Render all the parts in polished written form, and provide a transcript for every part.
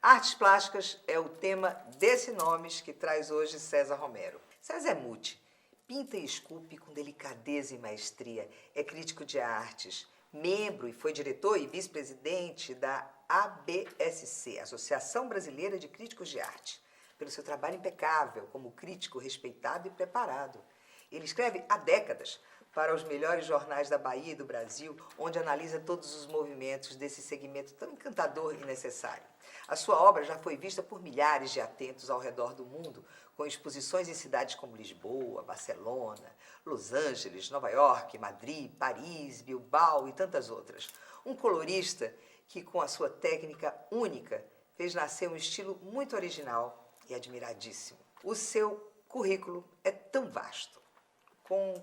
Artes plásticas é o tema desse Nomes que traz hoje César Romero. César é multi, pinta e esculpe com delicadeza e maestria, é crítico de artes, membro e foi diretor e vice-presidente da ABSC, Associação Brasileira de Críticos de Arte, pelo seu trabalho impecável como crítico respeitado e preparado. Ele escreve há décadas para os melhores jornais da Bahia e do Brasil, onde analisa todos os movimentos desse segmento tão encantador e necessário. A sua obra já foi vista por milhares de atentos ao redor do mundo, com exposições em cidades como Lisboa, Barcelona, Los Angeles, Nova York, Madrid, Paris, Bilbao e tantas outras. Um colorista que, com a sua técnica única, fez nascer um estilo muito original e admiradíssimo. O seu currículo é tão vasto, com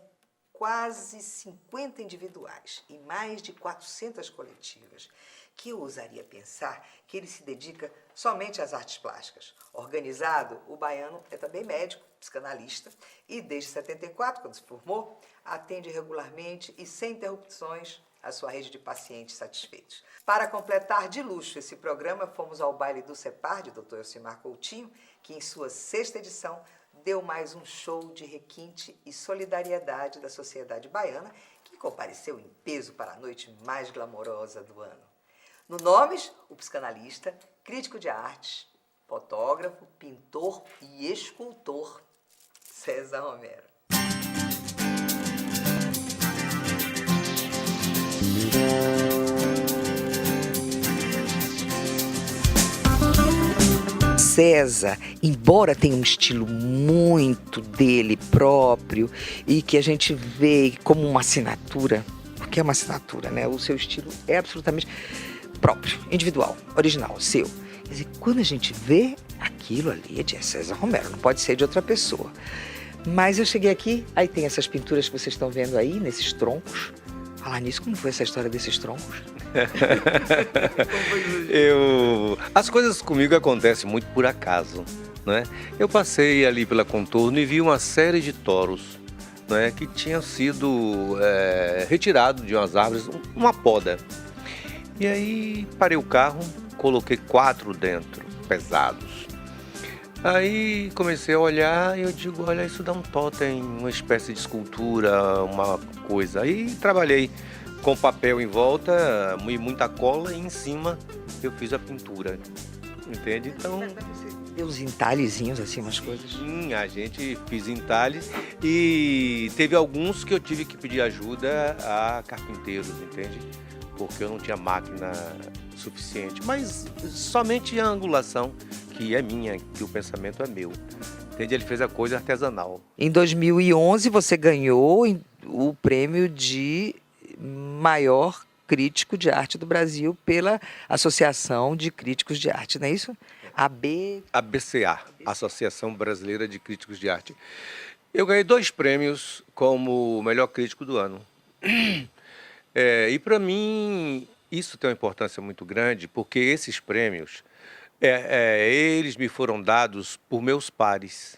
quase 50 individuais e mais de 400 coletivas, que eu ousaria pensar que ele se dedica somente às artes plásticas. Organizado, o baiano é também médico, psicanalista e desde 74, quando se formou, atende regularmente e sem interrupções a sua rede de pacientes satisfeitos. Para completar de luxo esse programa, fomos ao baile do CEPAR, de Dr. Elcimar Coutinho, que em sua 6ª edição deu mais um show de requinte e solidariedade da sociedade baiana, que compareceu em peso para a noite mais glamourosa do ano. No Nomes, o psicanalista, crítico de artes, fotógrafo, pintor e escultor, César Romero. César, embora tenha um estilo muito dele próprio e que a gente vê como uma assinatura, porque é uma assinatura, né? O seu estilo é absolutamente próprio, individual, original, seu. Quer dizer, quando a gente vê aquilo ali é de César Romero, não pode ser de outra pessoa. Mas eu cheguei aqui, aí tem essas pinturas que vocês estão vendo aí, nesses troncos. Falar nisso, como foi essa história desses troncos? As coisas comigo acontecem muito por acaso, né? Eu passei ali pela Contorno e vi uma série de toros, né, que tinham sido retirados de umas árvores, uma poda. E aí parei o carro, coloquei 4 dentro, pesados. Aí comecei a olhar e eu digo, olha, isso dá um totem, uma espécie de escultura, uma coisa. Aí trabalhei com papel em volta e muita cola e em cima eu fiz a pintura, entende? Então... Deu uns entalhezinhos assim, umas coisas. Sim, a gente fiz entalhes e teve alguns que eu tive que pedir ajuda a carpinteiros, entende? Porque eu não tinha máquina suficiente, mas somente a angulação, que é minha, que o pensamento é meu. Entende? Ele fez a coisa artesanal. Em 2011 você ganhou o prêmio de maior crítico de arte do Brasil pela Associação de Críticos de Arte, não é isso? ABCA, Associação Brasileira de Críticos de Arte. Eu ganhei 2 prêmios como melhor crítico do ano. E para mim isso tem uma importância muito grande, porque esses prêmios, eles me foram dados por meus pares,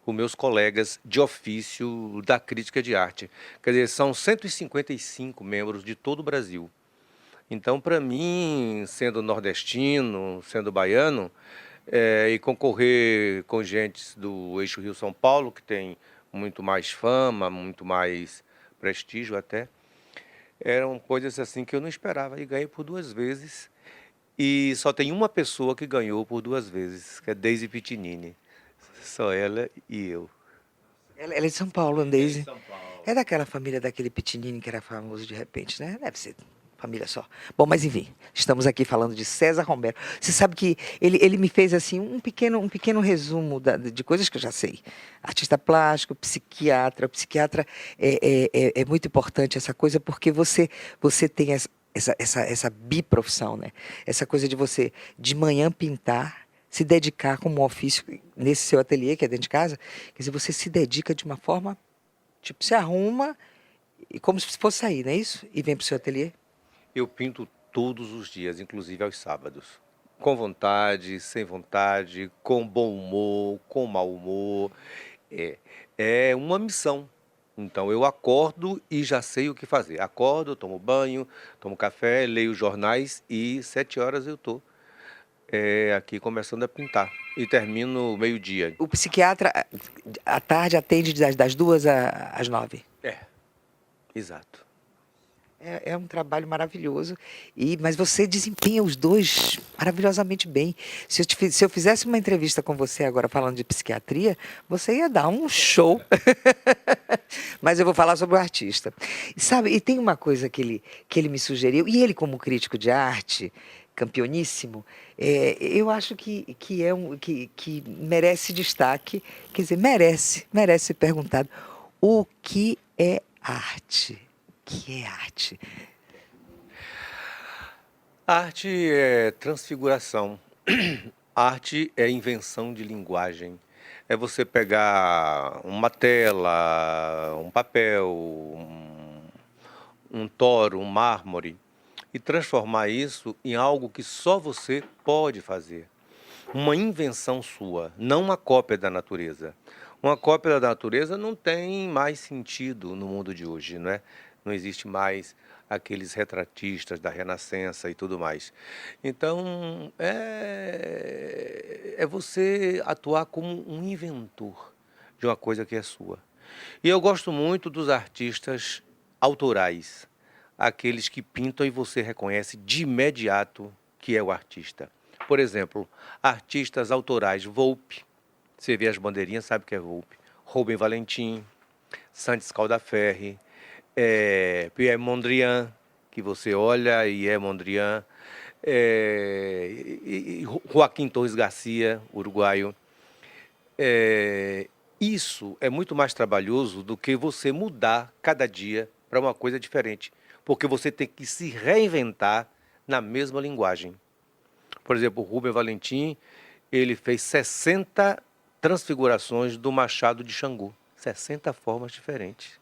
por meus colegas de ofício da crítica de arte. Quer dizer, são 155 membros de todo o Brasil. Então, para mim, sendo nordestino, sendo baiano, e concorrer com gente do eixo Rio-São Paulo, que tem muito mais fama, muito mais prestígio até, eram coisas assim que eu não esperava. E ganhei por 2 vezes. E só tem uma pessoa que ganhou por 2 vezes, que é Deise Pitinini. Só ela e eu. Ela é de São Paulo, Deise. É de São Paulo. É daquela família daquele Pitinini que era famoso de repente, né? Deve ser família só. Bom, mas enfim, estamos aqui falando de César Romero. Você sabe que ele me fez assim um pequeno resumo de coisas que eu já sei. Artista plástico, psiquiatra. O psiquiatra é muito importante essa coisa porque você tem essa biprofissão, né? Essa coisa de você de manhã pintar, se dedicar como um ofício nesse seu ateliê que é dentro de casa. Quer dizer, você se dedica de uma forma, tipo, se arruma e como se fosse sair, não é isso? E vem para o seu ateliê. Eu pinto todos os dias, inclusive aos sábados. Com vontade, sem vontade, com bom humor, com mau humor. É uma missão. Então eu acordo e já sei o que fazer. Acordo, tomo banho, tomo café, leio jornais e 7 horas eu estou aqui começando a pintar. E termino meio-dia. O psiquiatra, à tarde, atende das 2 às 9. É, exato. É um trabalho maravilhoso, mas você desempenha os dois maravilhosamente bem. Se eu fizesse uma entrevista com você agora falando de psiquiatria, você ia dar um show. Mas eu vou falar sobre o artista. E sabe, e tem uma coisa que ele me sugeriu, e ele como crítico de arte, campeoníssimo, eu acho que merece destaque, quer dizer, merece ser perguntado. O que é arte? O que é arte? Arte é transfiguração. Arte é invenção de linguagem. É você pegar uma tela, um papel, um toro, um mármore e transformar isso em algo que só você pode fazer. Uma invenção sua, não uma cópia da natureza. Uma cópia da natureza não tem mais sentido no mundo de hoje, não é? Não existe mais aqueles retratistas da Renascença e tudo mais. Então, é você atuar como um inventor de uma coisa que é sua. E eu gosto muito dos artistas autorais, aqueles que pintam e você reconhece de imediato que é o artista. Por exemplo, artistas autorais, Volpe, você vê as bandeirinhas, sabe o que é Volpe. Rubem Valentim, Santos Caldaferri, Pierre Mondrian, que você olha e é Mondrian, e Joaquim Torres Garcia, uruguaio. Isso é muito mais trabalhoso do que você mudar cada dia para uma coisa diferente, porque você tem que se reinventar na mesma linguagem. Por exemplo, o Rubem Valentim, ele fez 60 transfigurações do Machado de Xangô, 60 formas diferentes.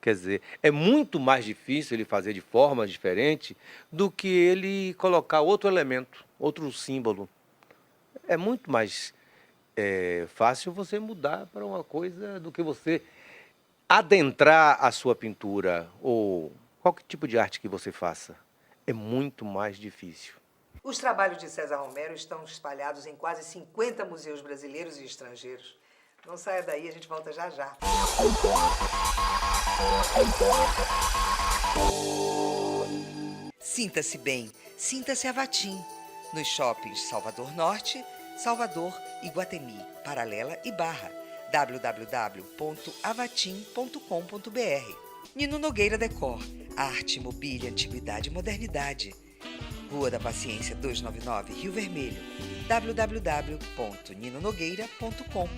Quer dizer, é muito mais difícil ele fazer de forma diferente do que ele colocar outro elemento, outro símbolo. É muito mais fácil você mudar para uma coisa do que você adentrar a sua pintura ou qualquer tipo de arte que você faça. É muito mais difícil. Os trabalhos de César Romero estão espalhados em quase 50 museus brasileiros e estrangeiros. Não saia daí, a gente volta já já. Sinta-se bem, sinta-se Avatim. Nos shoppings Salvador Norte, Salvador, Iguatemi, Paralela e Barra. www.avatim.com.br. Nino Nogueira Decor, arte, mobília, antiguidade e modernidade. Rua da Paciência 299, Rio Vermelho. www.ninonogueira.com.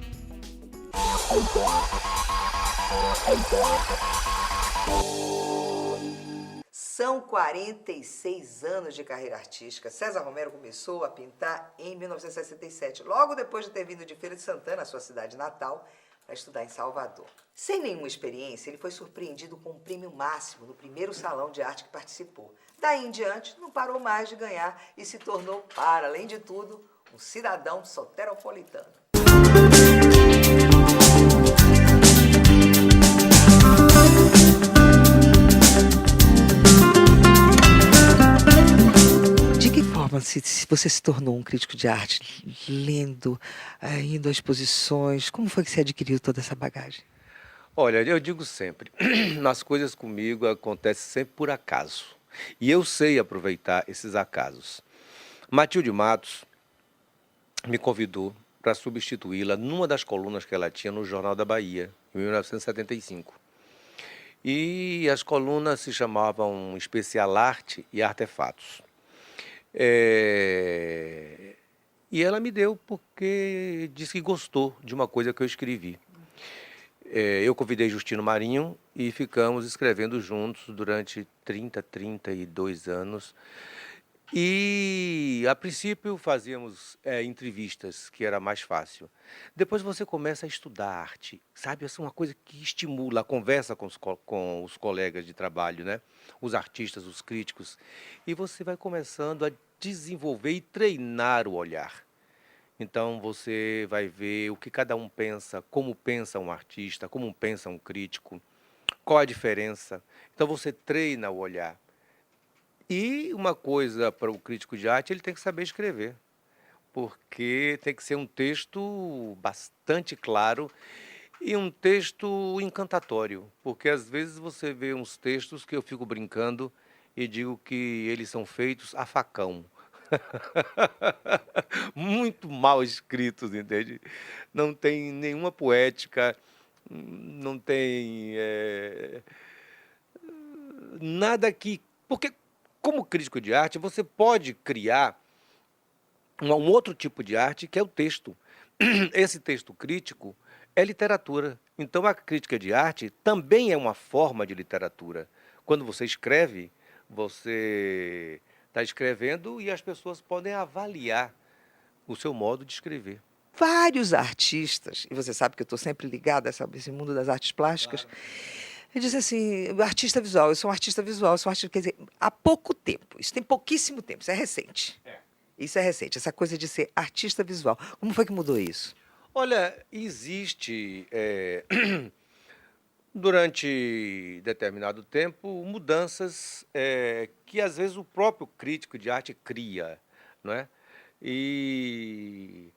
São 46 anos de carreira artística. César Romero começou a pintar em 1967, logo depois de ter vindo de Feira de Santana, sua cidade natal, para estudar em Salvador. Sem nenhuma experiência, ele foi surpreendido com um prêmio máximo no primeiro salão de arte que participou. Daí em diante, não parou mais de ganhar e se tornou, para além de tudo, um cidadão soteropolitano. De que forma se você se tornou um crítico de arte? Lendo, indo a exposições, como foi que você adquiriu toda essa bagagem? Olha, eu digo sempre, as coisas comigo acontecem sempre por acaso. E eu sei aproveitar esses acasos. Matilde Matos me convidou para substituí-la numa das colunas que ela tinha no Jornal da Bahia, em 1975. E as colunas se chamavam Especial Arte e Artefatos. E ela me deu porque disse que gostou de uma coisa que eu escrevi. Eu convidei Justino Marinho e ficamos escrevendo juntos durante 32 anos. E, a princípio, fazíamos entrevistas, que era mais fácil. Depois você começa a estudar arte, sabe? Essa é uma coisa que estimula a conversa com os colegas de trabalho, né? Os artistas, os críticos. E você vai começando a desenvolver e treinar o olhar. Então você vai ver o que cada um pensa, como pensa um artista, como pensa um crítico. Qual a diferença? Então você treina o olhar. E uma coisa para o crítico de arte, ele tem que saber escrever, porque tem que ser um texto bastante claro e um texto encantatório, porque às vezes você vê uns textos que eu fico brincando e digo que eles são feitos a facão. Muito mal escritos, entende? Não tem nenhuma poética, não tem nada que. Porque, como crítico de arte, você pode criar um outro tipo de arte que é o texto. Esse texto crítico é literatura. Então, a crítica de arte também é uma forma de literatura. Quando você escreve, você está escrevendo e as pessoas podem avaliar o seu modo de escrever. Vários artistas, e você sabe que eu estou sempre ligada a esse mundo das artes plásticas, eu disse assim, artista visual, eu sou um artista visual, eu sou um artista, quer dizer, há pouco tempo, isso tem pouquíssimo tempo, isso é recente. Isso é recente, essa coisa de ser artista visual. Como foi que mudou isso? Olha, existe, durante determinado tempo, mudanças que às vezes o próprio crítico de arte cria, não é? E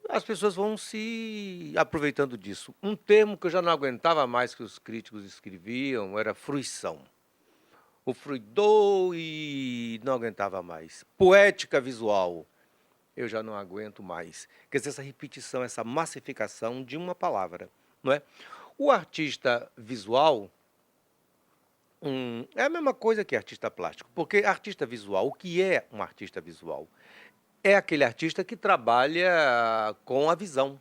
as pessoas vão se aproveitando disso. Um termo que eu já não aguentava mais que os críticos escreviam era fruição. O fruidou e não aguentava mais. Poética visual, eu já não aguento mais. Quer dizer, essa repetição, essa massificação de uma palavra, não é? O artista visual é a mesma coisa que artista plástico, porque artista visual, o que é um artista visual? É aquele artista que trabalha com a visão,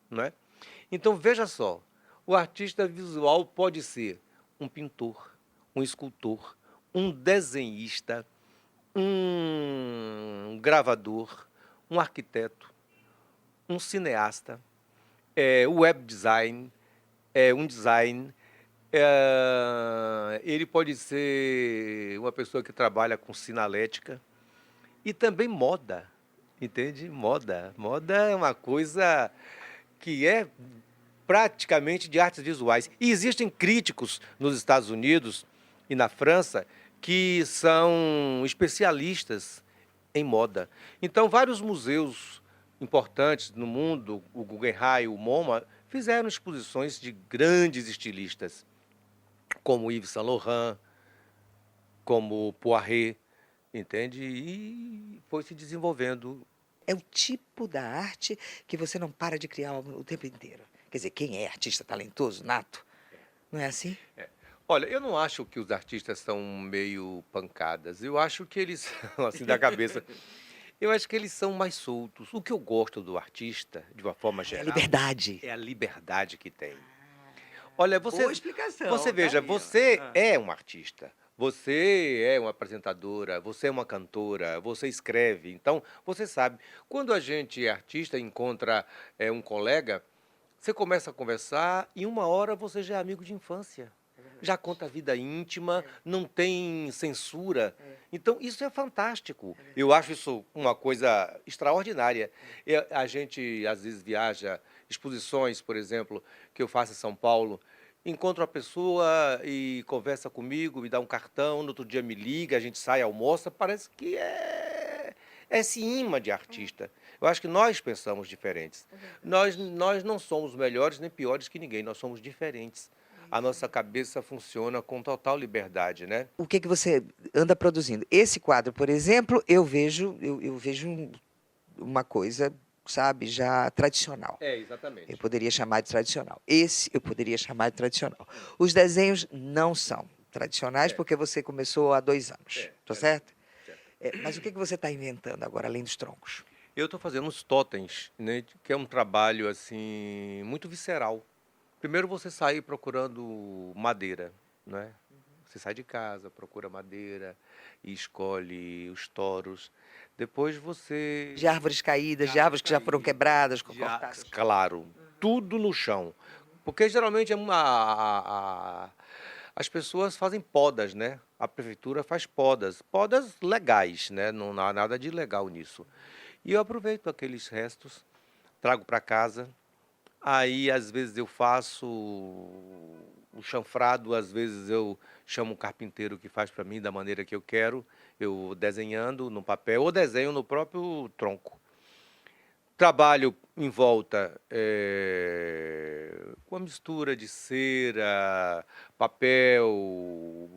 não é? Então, veja só, o artista visual pode ser um pintor, um escultor, um desenhista, um gravador, um arquiteto, um cineasta, web design, um design. Ele pode ser uma pessoa que trabalha com sinalética e também moda, entende? Moda. Moda é uma coisa que é praticamente de artes visuais. E existem críticos nos Estados Unidos e na França que são especialistas em moda. Então, vários museus importantes no mundo, o Guggenheim, o MoMA, fizeram exposições de grandes estilistas, como Yves Saint Laurent, como Poiret, entende? E foi se desenvolvendo. É o tipo da arte que você não para de criar o tempo inteiro. Quer dizer, quem é artista talentoso, nato, não é assim? Olha, eu não acho que os artistas são meio pancadas. Eu acho que eles são assim da cabeça. Eu acho que eles são mais soltos. O que eu gosto do artista, de uma forma É a geral, liberdade. é a liberdade que tem. Olha, Boa explicação. você veja, aí, ó. você é um artista. Você é uma apresentadora, você é uma cantora, você escreve. Então, você sabe, quando a gente é artista e encontra um colega, você começa a conversar e uma hora você já é amigo de infância. Já conta a vida íntima, não tem censura. Então, isso é fantástico. Eu acho isso uma coisa extraordinária. A gente, às vezes, viaja, exposições, por exemplo, que eu faço em São Paulo, encontro a pessoa e conversa comigo, me dá um cartão, no outro dia me liga, a gente sai, almoça, parece que é esse imã de artista. Eu acho que nós pensamos diferentes. Nós não somos melhores nem piores que ninguém, nós somos diferentes. A nossa cabeça funciona com total liberdade, né? O que você anda produzindo? Esse quadro, por exemplo, eu vejo uma coisa, sabe, já tradicional. Exatamente. Eu poderia chamar de tradicional. Esse eu poderia chamar de tradicional. Os desenhos não são tradicionais porque você começou há 2 anos, tá certo? Mas o que você está inventando agora, além dos troncos? Eu estou fazendo uns totens, né, que é um trabalho assim muito visceral. Primeiro você sai procurando madeira, né? Você sai de casa, procura madeira e escolhe os toros. Depois você De árvores caídas, de árvores que já foram quebradas, cortadas. claro, tudo no chão. Porque geralmente as pessoas fazem podas, né? A prefeitura faz podas, podas legais, né? Não há nada de ilegal nisso. E eu aproveito aqueles restos, trago para casa Aí, às vezes, eu faço o chanfrado, às vezes eu chamo um carpinteiro que faz para mim da maneira que eu quero, eu desenhando no papel ou desenho no próprio tronco. Trabalho em volta com a mistura de cera, papel,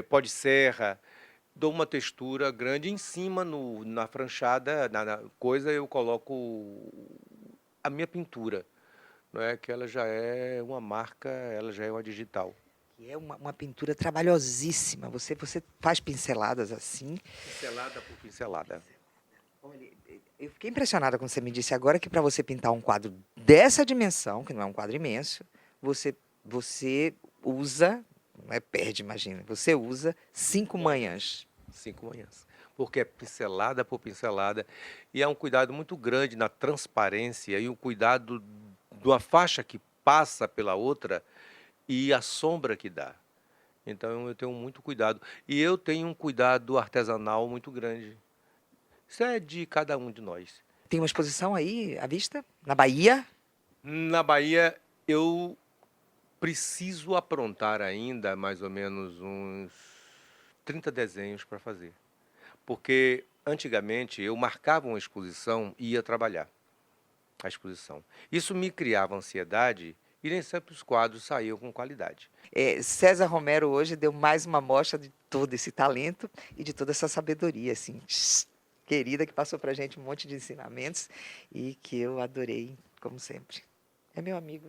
pó de serra, dou uma textura grande. Em cima, na franchada, na coisa, eu coloco a minha pintura, não é? Que ela já é uma marca, ela já é uma digital. E é uma pintura trabalhosíssima. Você faz pinceladas assim. Pincelada por pincelada. Olha, eu fiquei impressionada quando você me disse agora que para você pintar um quadro dessa dimensão, que não é um quadro imenso, você usa, não é perde, imagina, você usa 5 manhãs. 5 manhãs. Porque é pincelada por pincelada. E é um cuidado muito grande na transparência e o cuidado de uma faixa que passa pela outra e a sombra que dá. Então eu tenho muito cuidado. E eu tenho um cuidado artesanal muito grande. Isso é de cada um de nós. Tem uma exposição aí à vista, na Bahia? Na Bahia, eu preciso aprontar ainda mais ou menos uns 30 desenhos para fazer. Porque antigamente eu marcava uma exposição e ia trabalhar a exposição. Isso me criava ansiedade e nem sempre os quadros saíam com qualidade. César Romero hoje deu mais uma amostra de todo esse talento e de toda essa sabedoria, assim, querida, que passou para a gente um monte de ensinamentos e que eu adorei, como sempre. É meu amigo.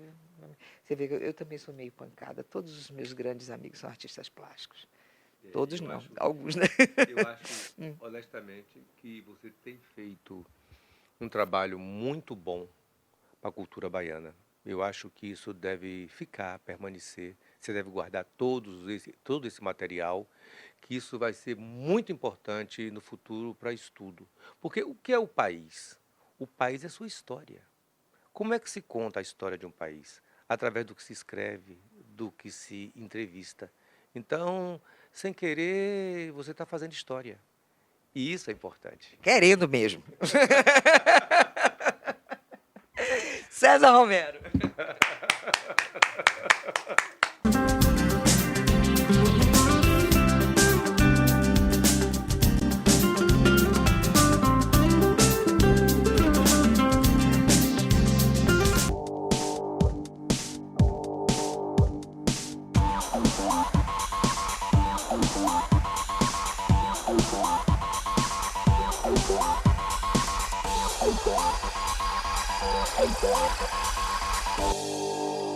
Você vê que eu também sou meio pancada. Todos os meus grandes amigos são artistas plásticos. Todos não, alguns, né? Eu acho, honestamente, que você tem feito um trabalho muito bom para a cultura baiana. Eu acho que isso deve ficar, permanecer. Você deve guardar todo esse material, que isso vai ser muito importante no futuro para estudo. Porque o que é o país? O país é sua história. Como é que se conta a história de um país? Através do que se escreve, do que se entrevista. Então, sem querer, você está fazendo história. E isso é importante. Querendo mesmo. César Romero.